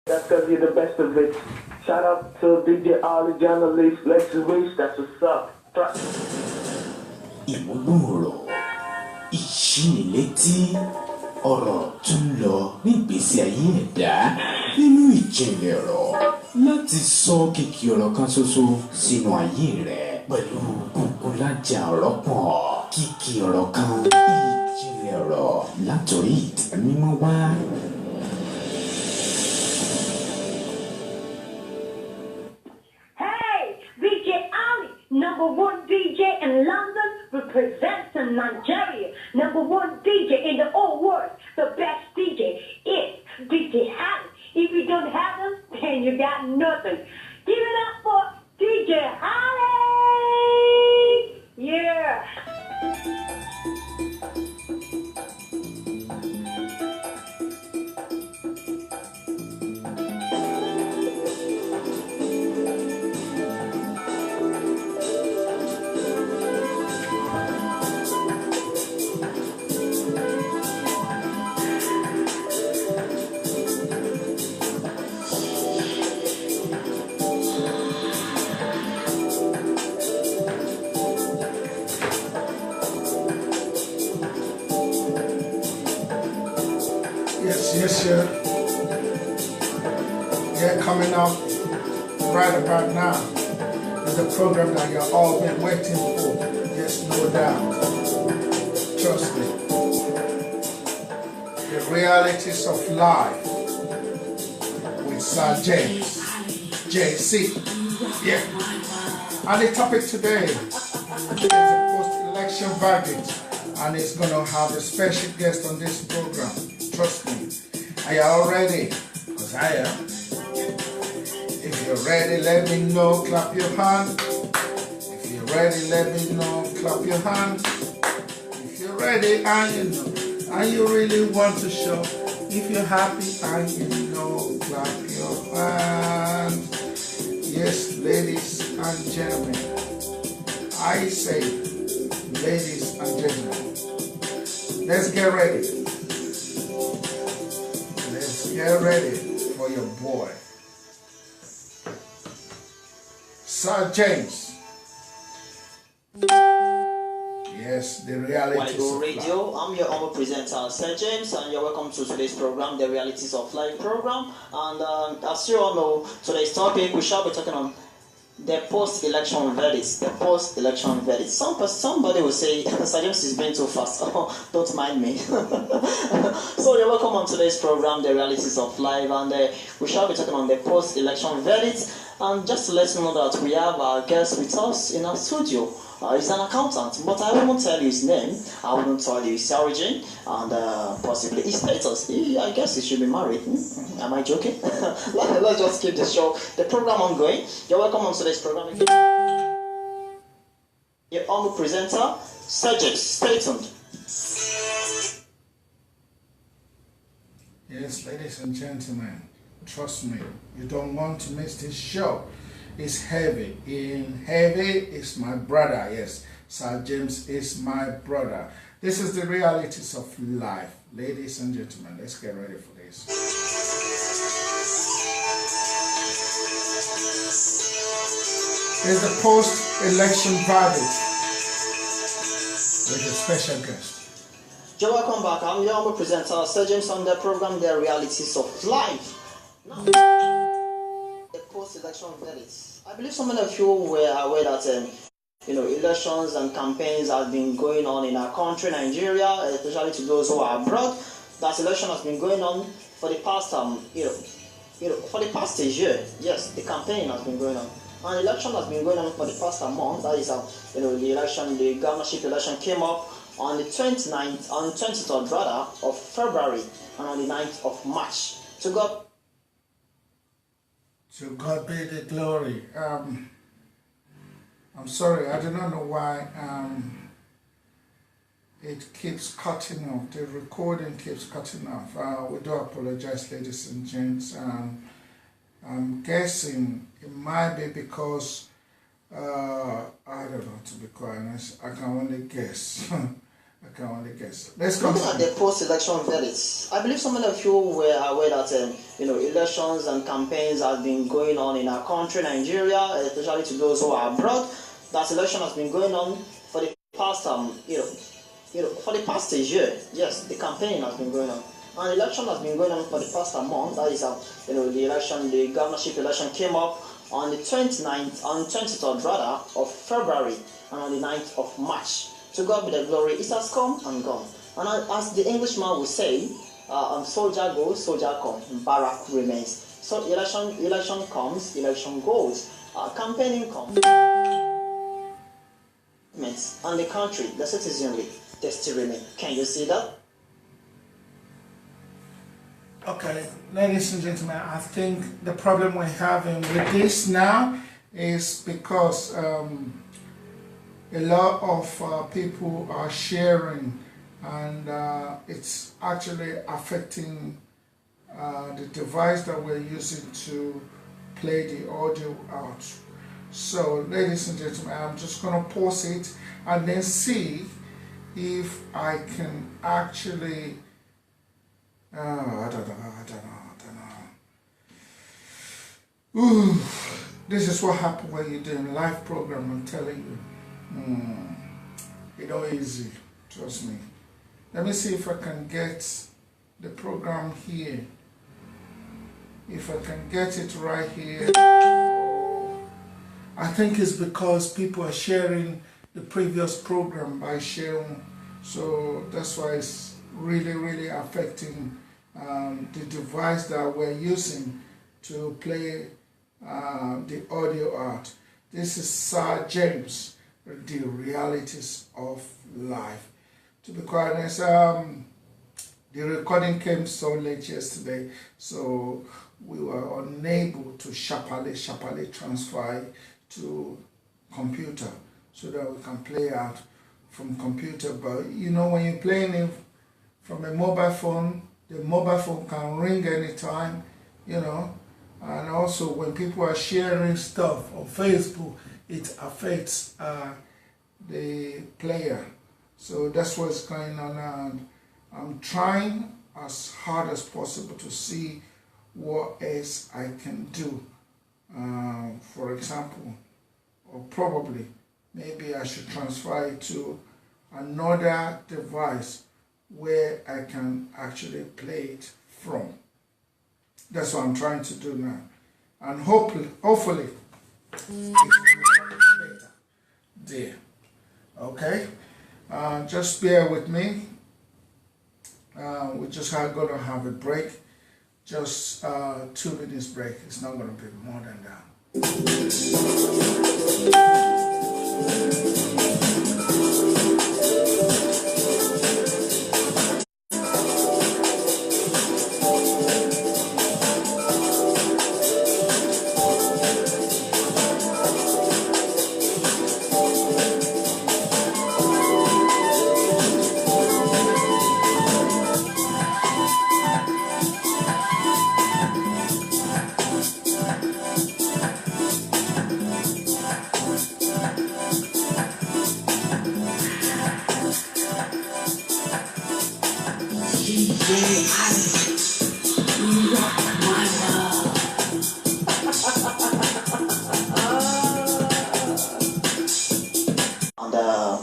That's because you're the best of it. Shout out to DJ Ollie, journalist, Lexus Reach, that's what's up. Ìmúgbòòrò, ìṣínilétí, ọ̀rọ̀ tó ń lọ nígbésí ayé ẹ̀dá nínú ìjìnlẹ̀ ọ̀rọ̀ láti sọ kìkì ọ̀rọ̀ kan ṣoṣo sínú ayé rẹ̀ pẹ̀lú kúkúlájà ọ̀rọ̀ pọ̀ kìkì ọ̀rọ̀ kan ìjìnlẹ̀ ọ̀rọ̀ látòrí ìtẹ́ mímọ́ wá. Number one DJ in London, representing Nigeria. Number one DJ in the whole world. The best DJ is DJ Holly. If you don't have him, then you got nothing. Give it up for DJ Holly. Yeah. Yes, sir. Yeah, coming up right about now is the program that you've all been waiting for. Yes, no doubt. Trust me. The realities of life with Sir James, JC. Yeah. And the topic today is the post-election verdict, and it's going to have a special guest on this program. Trust me. Are you all ready? Because I am. If you're ready, let me know. Clap your hand. If you're ready, let me know. Clap your hand. If you're ready and you know, and you really want to show, if you're happy and you know, clap your hand. Yes, ladies and gentlemen. I say, ladies and gentlemen, let's get ready. Get ready for your boy, Sir James. Yes, the reality of Radio. I'm your humble presenter, Sir James, and you're welcome to today's program, The Realities of Life program. And as you all know, today's topic we shall be talking on the post-election verdicts. The post-election verdicts. Somebody will say, Sir James is being too fast. Oh, don't mind me. So you're welcome on today's program, The Realities of Life, and we shall be talking on the post-election verdicts. And just to let you know that we have our guest with us in our studio. He's an accountant, but I won't tell you his name. I won't tell you his origin and possibly his status. I guess he should be married. Am I joking? Let's just keep the program ongoing. You're welcome on today's program. Your humble presenter, Sergeant. Stay tuned. Yes, ladies and gentlemen, trust me, you don't want to miss this show. It's heavy. Heavy is my brother. Yes, Sir James is my brother. This is the realities of life. Ladies and gentlemen, let's get ready for this. Here's the post-election verdict with a special guest. You're welcome back. I'm your humble presenter, Sir James, on the program, The Realities of Life. Now, the post-election verdicts. I believe so many of you were aware that elections and campaigns have been going on in our country, Nigeria, especially to those who are abroad. That election has been going on for the past for the past year. Yes, the campaign has been going on. And the election has been going on for the past month. That is the election, the governorship election came up on the 23rd of February and on the 9th of March. To God be the glory. I'm sorry, I do not know why it keeps cutting off. The recording keeps cutting off. We do apologize, ladies and gents. I'm guessing it might be because I don't know, to be quite honest. I can only guess. I can only guess. Let's Looking continue. at the post-election verdicts, I believe some of you were aware that elections and campaigns have been going on in our country, Nigeria, especially to those who are abroad. That election has been going on for the past for the past year. Yes, the campaign has been going on. And the election has been going on for the past month. That is, the governorship election came up on the 23rd rather of February and on the 9th of March. To God be the glory, it has come and gone. And as the Englishman would say, soldier goes, soldier comes, barrack remains. So election comes, election goes. Campaigning comes. And the country, the citizenry, they still remain. Can you see that? Okay, ladies and gentlemen, I think the problem we're having with this now is because a lot of people are sharing, and it's actually affecting the device that we're using to play the audio out. So, ladies and gentlemen, I'm just going to pause it and then see if I can actually I don't know. Ooh, this is what happens when you're doing a live program, I'm telling you. It's not easy, trust me. Let me see if I can get the program here. If I can get it right here. I think it's because people are sharing the previous program by sharing. So that's why it's really affecting the device that we're using to play the audio out. This is Sir James, The Realities of Life. To be quite honest, the recording came so late yesterday, so we were unable to sharply transfer it to computer so that we can play out from computer. But you know, when you're playing it from a mobile phone, the mobile phone can ring anytime, you know, and also when people are sharing stuff on Facebook, it affects the player. So that's what's going on, and I'm trying as hard as possible to see what else I can do. For example, or probably, maybe I should transfer it to another device where I can actually play it from. That's what I'm trying to do now. And hopefully it will be better there. Okay? Just bear with me. We're just going to have a break. Just 2 minutes break. It's not going to be more than that.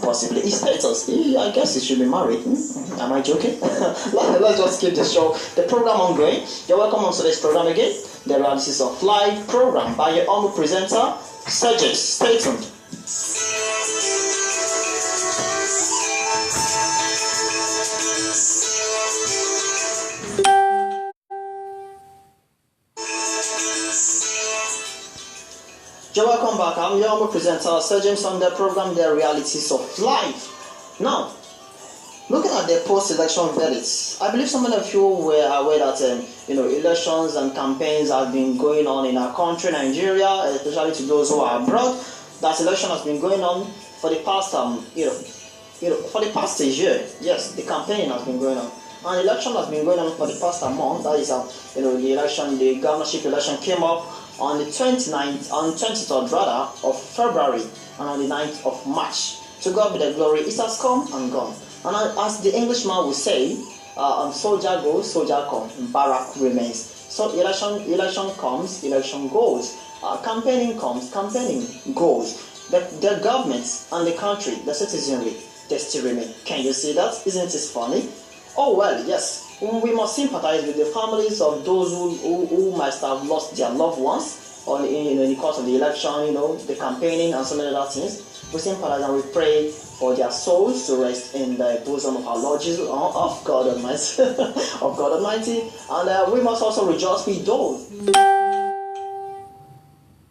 Possibly his status. I guess he should be married. Am I joking? Let's just keep the show, the program ongoing. You're welcome on today's program again. The Realities of Life program by your humble presenter, Sergeant. Stay tuned. You're welcome back. I'm your humble presenter, Sir James, on the program, The Realities of Life. Now, looking at the post-election verdicts, I believe some of you were aware that elections and campaigns have been going on in our country, Nigeria, especially to those who are abroad. That election has been going on for the past for the past year. Yes, the campaign has been going on. And the election has been going on for the past month. That is, the governorship election came up on the 23rd rather of February and on the 9th of March. To God be the glory, it has come and gone. And as the Englishman would say, soldier goes, soldier comes, barrack remains. So election comes, election goes. Campaigning comes, campaigning goes. The government and the country, the citizenry, they still remain. Can you see that? Isn't it funny? Oh well, yes. We must sympathize with the families of those who might have lost their loved ones in the course of the election, the campaigning and so many other things. We sympathize and we pray for their souls to rest in the bosom of our Lord Jesus, of God Almighty, of God Almighty. And we must also rejoice with those.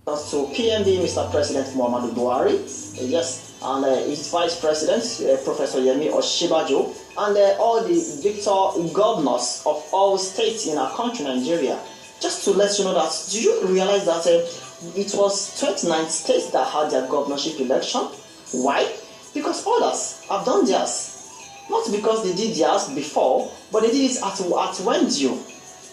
To PMB, Mr. President Muhammadu Buhari, yes, and his Vice President, Professor Yemi Oshibajo, and all the victor governors of all states in our country, Nigeria. Just to let you know that, do you realize that it was 29 states that had their governorship election? Why? Because others have done theirs. Not because they did theirs before, but they did it at when due.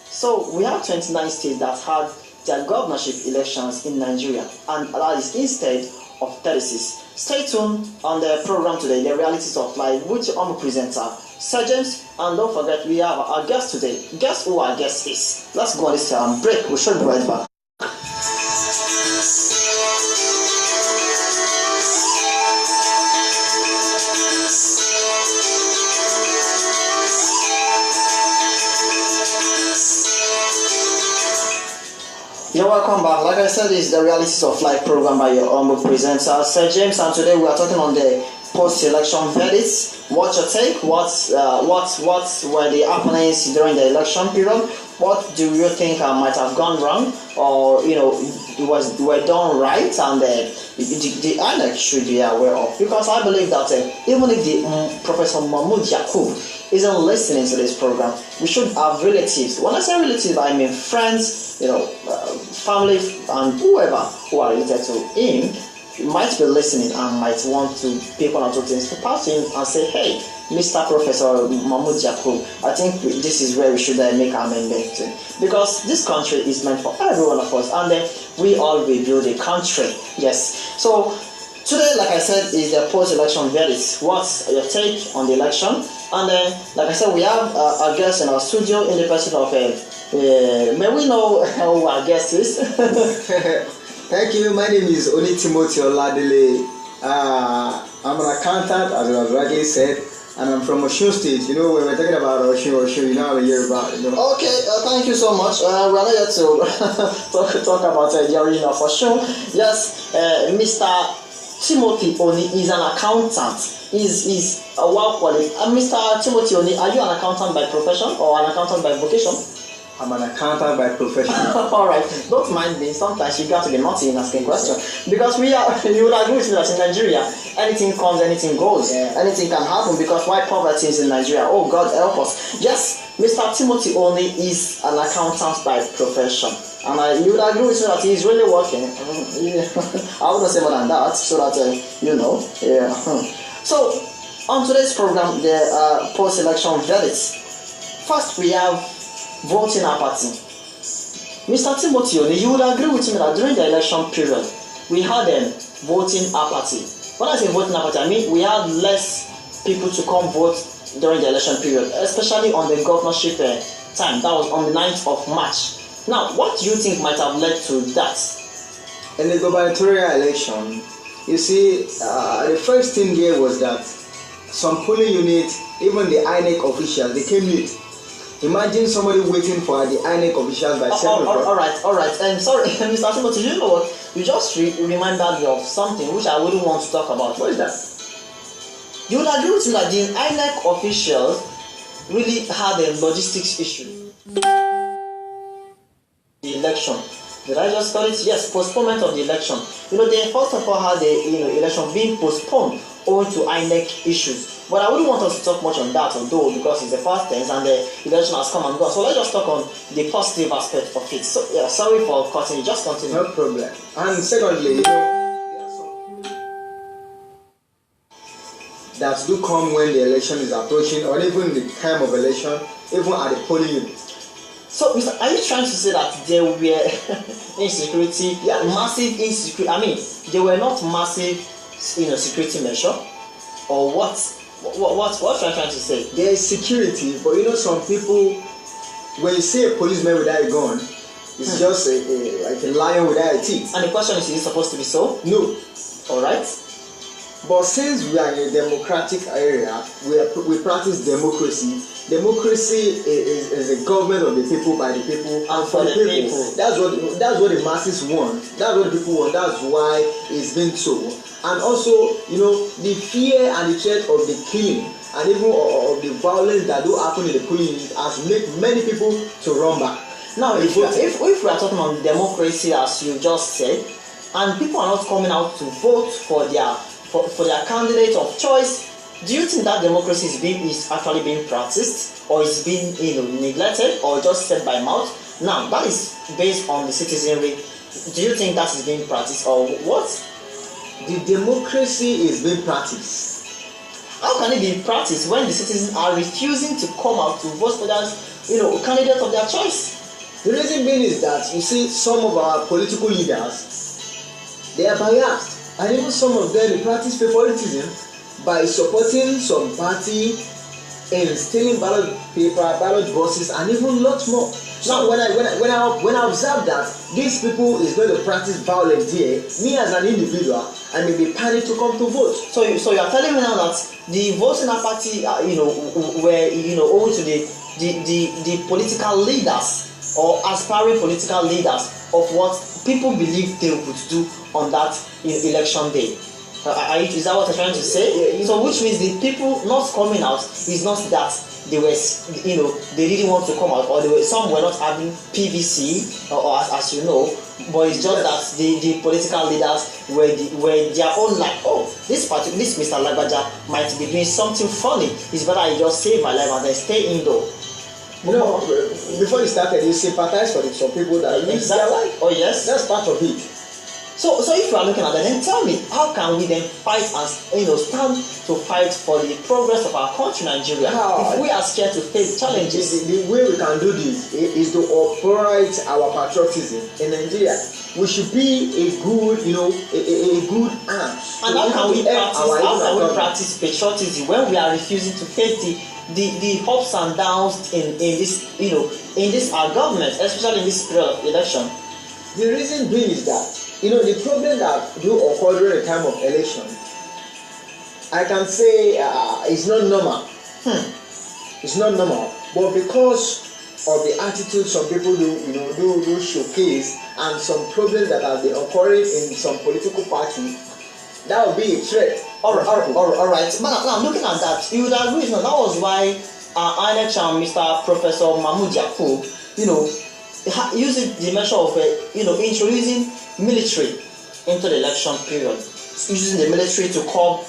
So we have 29 states that had their governorship elections in Nigeria, and that is instead of 36. Stay tuned on the program today, The Realities of Life, with your own presenter, Sergeant, and don't forget we have our guest today. Guess who our guest is? Let's go on this break. We should be right back. You're welcome back. Like I said, it's the Realities of Life program by your humble presenter, Sir James, and today we are talking on the post-election verdicts. What's your take? What were the happenings during the election period? What do you think might have gone wrong, or were done right, and the INEC should be aware of? Because I believe that even if the Professor Mahmoud Yakub isn't listening to this program, we should have relatives. When I say relatives, I mean friends, family, and whoever who are related to him might be listening and might want to pick one or two things to pass to him and say, hey, Mr. Professor Mahmoud Yakub, I think this is where we should make our amendment to. Because this country is meant for every one of us, and we all will build a country. Yes. So today, like I said, is the post-election verdict. What's your take on the election? And like I said, we have a guest in our studio in the person of may we know who our guest is? Thank you. My name is Oni Timothy Oladele. I'm an accountant, as was rightly said, and I'm from Osun State. When we're talking about Osun, you know how we hear about it. Okay, thank you so much. We're not here to talk about the origin of Osun. Yes, Mr. Timothy Oni is an accountant. He's a well qualified. Mr. Timothy Oni, are you an accountant by profession or an accountant by vocation? I'm an accountant by profession. Alright, don't mind me. Sometimes you got to be naughty in asking questions. Because you would agree with me that in Nigeria, anything comes, anything goes. Yeah. Anything can happen because why poverty is in Nigeria? Oh, God help us. Yes, Mr. Timothy Oni is an accountant by profession. And you would agree with me that he's really working. I wouldn't say more than that, so that, Yeah. So, on today's program, the post-election verdicts. First, we have voting apathy. Mr. Timothy Oni, you would agree with me that during the election period, we had voting apathy. When I say voting apathy, I mean we had less people to come vote during the election period, especially on the governorship time. That was on the 9th of March. Now, what do you think might have led to that? In the gubernatorial election, you see, the first thing there was that some polling units, even the INEC officials, they came late. Imagine somebody waiting for the INEC officials by 7 o'clock. All right. Sorry, Mr. Timothy, you know what? You just reminded me of something which I wouldn't want to talk about. What is that? You would agree with me that the INEC officials really had a logistics issue. The election. Did I just call it? Yes, postponement of the election. They first of all had the election being postponed owing to INEC issues. But I wouldn't want us to talk much on that, although, because it's the first tense and the election has come and gone. So let's just talk on the positive aspect of it. So, yeah, sorry for cutting you. Just continue. No problem. And secondly, there are some that do come when the election is approaching, or even the time of election, even at the polling unit. So, Mr., are you trying to say that there were insecurity, massive insecurity? I mean, there were not massive, security measure, or what What are you trying to say? There is security, but you know some people, when you see a policeman without a gun, it's just like a lion without a teeth. And the question is it supposed to be so? No. Alright. But since we are in a democratic area, we practice democracy. Democracy is a government of the people, by the people, and for the people. That's what the masses want. That's what the people want. That's why it's been so. And also, you know, the fear and the threat of the killing and even of the violence that do happen in the polling has made many people to run back. Now, if we are talking on democracy, as you just said, and people are not coming out to vote for their candidate of choice, do you think that democracy is actually being practiced, or is being neglected, or just said by mouth? Now, that is based on the citizenry. Do you think that is being practiced, or what? The democracy is being practiced. How can it be practiced when the citizens are refusing to come out to vote for that, candidate of their choice? The reason being is that you see some of our political leaders, they are biased, and even some of them they practice favoritism by supporting some party in stealing ballot paper, ballot boxes, and even lots more. Now, when I observe that these people is going to practice violence here, me as an individual, I may be panicked to come to vote. So you are telling me now that the voting party, were owing to the political leaders or aspiring political leaders of what people believe they would do on that election day. Is that what you're trying to say? Yeah. So which means the people not coming out is not that they were, they didn't want to come out, or some were not having PVC, or as you know, but it's just that the political leaders were their own, like, oh, this Mr. Lagbaja might be doing something funny. It's better I just save my life and then stay indoor. Before you started, you sympathize for some people that lose their life. Oh yes, that's part of it. So if you are looking at that, then tell me, how can we then fight and stand to fight for the progress of our country, Nigeria, if we are scared to face challenges? The way we can do this is to operate our patriotism in Nigeria. We should be a good, a good arm. And how can we practice patriotism when we are refusing to face the ups and downs in this our government, especially in this period of election? The reason being is that the problem that do occur during the time of election, I can say it's not normal. It's not normal, but because of the attitude some people do showcase, and some problems that have been occurring in some political party, that will be a threat. All right. Now looking at that, you would agree that was why INEC and Mr. Professor Mahmoud Yakubu, using the measure of introducing military into the election period, using the military to curb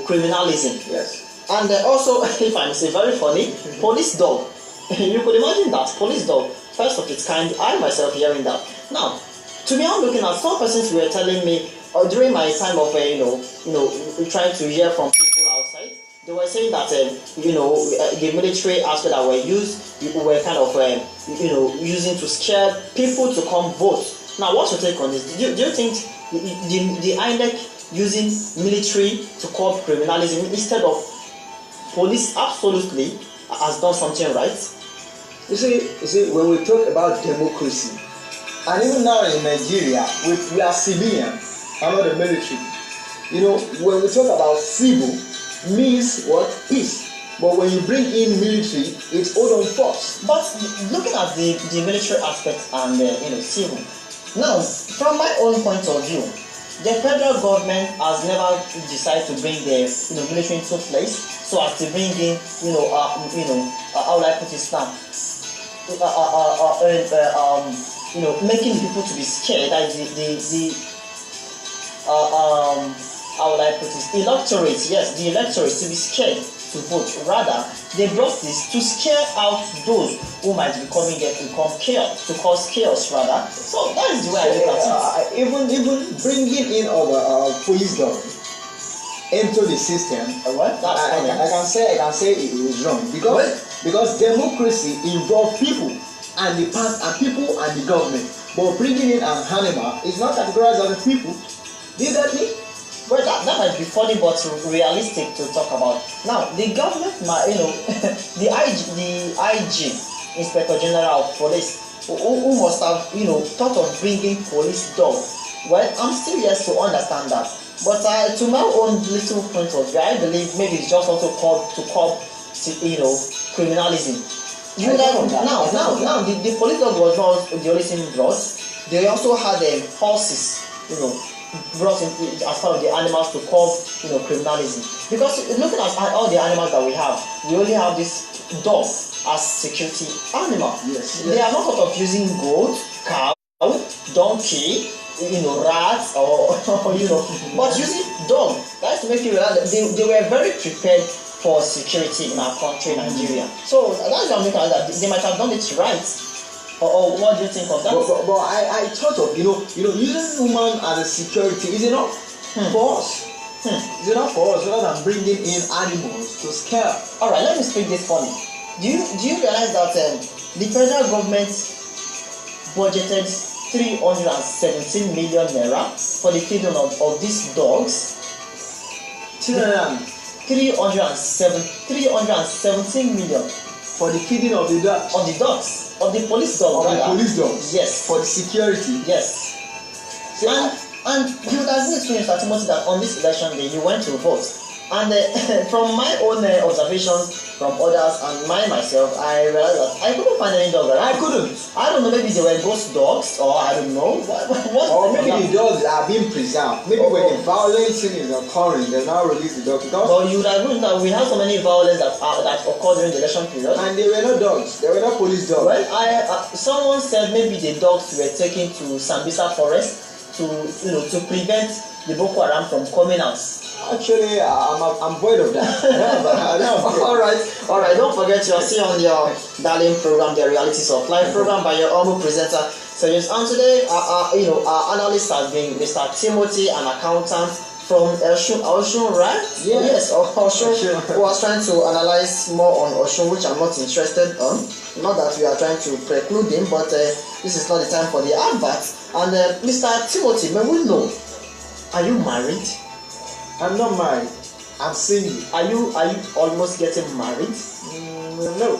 criminalism. Yes. And also, if I may say, very funny, police dog. You could imagine that police dog, first of its kind. I myself hearing that. Now, to me, I'm looking at some persons were telling me during my time of trying to hear from people outside. They were saying that the military aspect that were used were kind of using to scare people to come vote. Now, what's your take on this? Do you think the INEC using military to curb criminalism instead of police absolutely has done something right? You see, when we talk about democracy, and even now in Nigeria, we are civilian, and not the military. When we talk about civil, means what? Peace. But when you bring in military, it's hold on force. But looking at the military aspect and civil, now from my own point of view, the federal government has never decided to bring the military into place so as to bring in how will I put it now? Making people to be scared. That is how will I put this? Electorate, yes, the electorate to be scared to vote. Rather, they brought this to scare out those who might be coming there to cause chaos, rather. So that is the way I look at it. Even bringing in our police dog into the system, I can say it is wrong because democracy involves people and the government. But bringing in an animal is not categorized as a people. Do you get me? Well, that might be funny, but realistic to talk about. Now, the government, the IG, Inspector General of Police, who must have, thought of bringing police dog. Well, I'm still yet to understand that. But to my own little point of view, I believe maybe it's just also called to curb, criminalism. Now, the police dog was not the only thing brought. They also had horses, brought in as part of the animals to curb, criminalism. Because looking at all the animals that we only have this dog as security animal. Yes. They are not thought of using goat, cow, donkey, rats or but using dog. That's to make you realize that they were very prepared for security in our country, Nigeria. So that's what I'm looking at, that they might have done it right. Or what do you think of that? But I thought of using woman as a security is enough for us. It's enough for us rather than bringing in animals to scare. All right, let me speak this funny. Do you realize that the federal government budgeted 317 million naira for the feeding of these dogs? 317 million for the feeding of the dogs. Of the dogs. Of the police dogs. Of the police dogs. Yes. For the security. Yes. And you would have experienced, Mr. Timothy, that on this election day you went to vote. And from my own observations from others and myself, I realized that I couldn't find any dog around. I couldn't. I don't know, maybe they were ghost dogs, or I don't know. Or maybe the dogs are being preserved. Maybe when the violence is occurring, they now release the dogs. But you would have known that we have so many violence that occurred during the election period. And they were not dogs. They were not police dogs. Well, someone said maybe the dogs were taken to Sambisa Forest to prevent the Boko Haram from coming out. Actually, I'm void of that. All right. Don't forget, you are still on your darling program, the Realities of Life program, by your humble presenter. So yes, and today, our analyst has been Mr. Timothy, an accountant from Osun, right? Yes, Osun. Who was trying to analyze more on Osun, which I'm not interested on. Not that we are trying to preclude him, but this is not the time for the advert. And Mr. Timothy, may we know, are you married? I'm not married. I'm single. Are you almost getting married? No.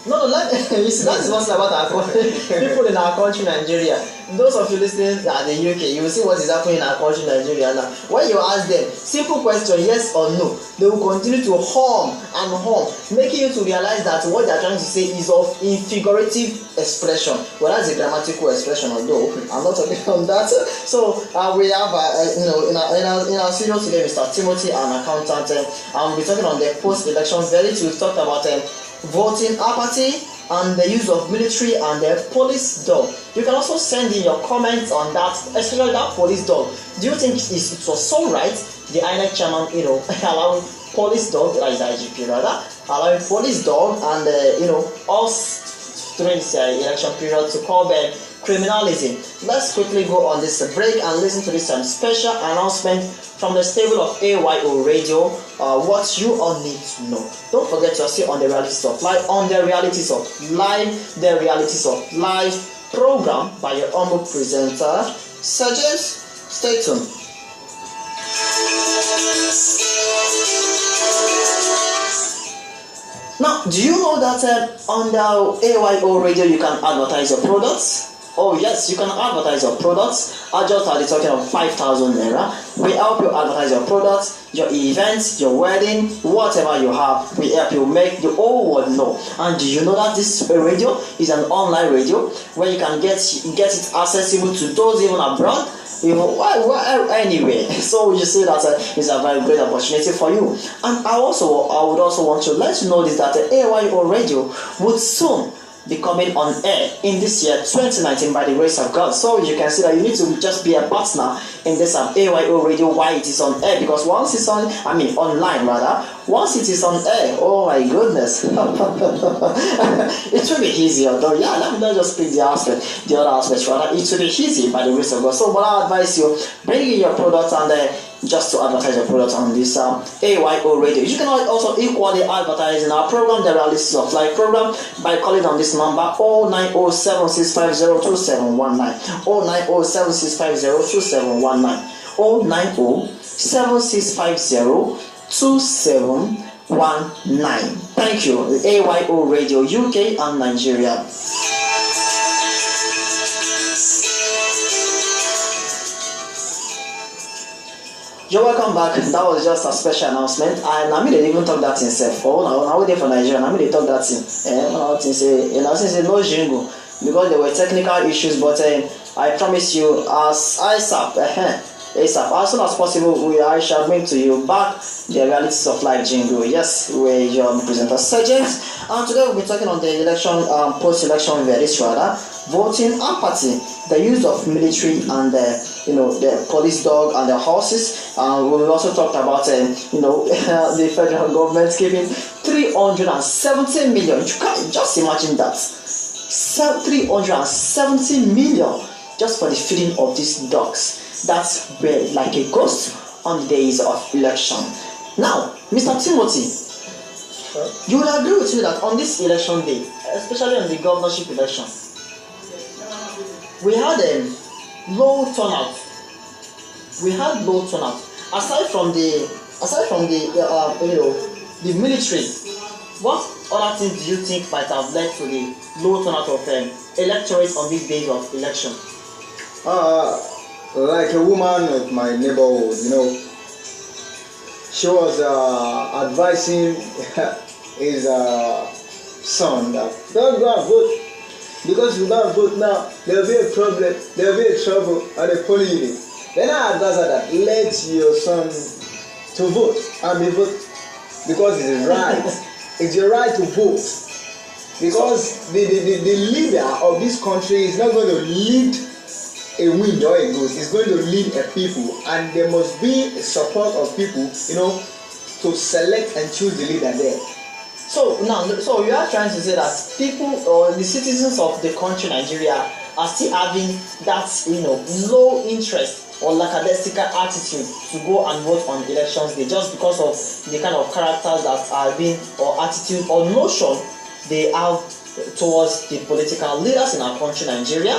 You see, that is what's about our country. People in our country, Nigeria. Those of you listening at the UK, you will see what is happening in our country, Nigeria now. When you ask them simple question, yes or no, they will continue to hum, making you to realize that what they are trying to say is of in figurative expression, whereas a grammatical expression. Although I'm not talking on that. So we have in our studio today, Mr. Timothy, an accountant, and we'll be talking on the post-election verdict. We've talked about voting apathy and the use of military and the police dog. You can also send in your comments on that, especially that police dog. Do you think it was so right, the INEC chairman, allowing police dog, that is IGP rather, allowing police dog and us during this election period to curb criminalism? Let's quickly go on this break and listen to this special announcement from the stable of AYO Radio, what you all need to know. Don't forget to see on the Realities of Life, the Realities of Life program by your humble presenter, Sergeant. Stay tuned. Now, do you know that on the AYO Radio you can advertise your products? Oh yes, you can advertise your products. I just started talking of 5,000 naira. We help you advertise your products, your events, your wedding, whatever you have. We help you make the whole world know. And do you know that this radio is an online radio where you can get it accessible to those even abroad? Anyway, so you see that it's a very great opportunity for you. And I would also want to let you know this, that the AYO Radio would soon be coming on air in this year 2019 by the grace of God. So you can see that you need to just be a partner in this AYO Radio while it is on air, because once it's online rather, once it is on air, oh my goodness, it will be easy. Although let me just pick the other aspect rather, it will be easy by the grace of God. So what I advise you, bring in your products and just to advertise your product on this AYO radio. You can also equally advertise in our program, the Realities of Life program, by calling on this number 09076502719, 09076502719, 09076502719. Thank you. The AYO Radio UK and Nigeria. You're welcome back. That was just a special announcement. And I mean, they even talk that in self. Oh, now we're there for Nigeria. I mean, they talk that in. Since no jingle, because there were technical issues. But I promise you, as ASAP, as soon as possible, I shall bring to you back the Realities of Life jingle. Yes, we're your presenter Sergeant. And today we'll be talking on the election, post-election verdicts rather, voting apathy, the use of military and the police dog and the horses. We'll also talk about the federal government giving 370 million. You can't just imagine that. 370 million just for the feeding of these dogs. That's like a ghost on the days of election. Now, Mr. Timothy, you will agree with me that on this election day, especially on the governorship election, we had a low turnout. Aside from the military, what other things do you think might have led to the low turnout of electorates on these days of election? Like a woman of my neighborhood, she was advising his son that don't go and vote, because if you don't vote now, there will be a problem, there will be a trouble at the polling unit. Then I advise her that let your son to vote and be vote, because it is right. It's your right to vote, because the leader of this country is not going to lead a wind or a ghost. It's going to lead a people, and there must be support of people, to select and choose the leader there. So you are trying to say that people or the citizens of the country Nigeria are still having that low interest or lackadaisical attitude to go and vote on elections day, just because of the kind of characters that are being, or attitude or notion they have towards the political leaders in our country Nigeria.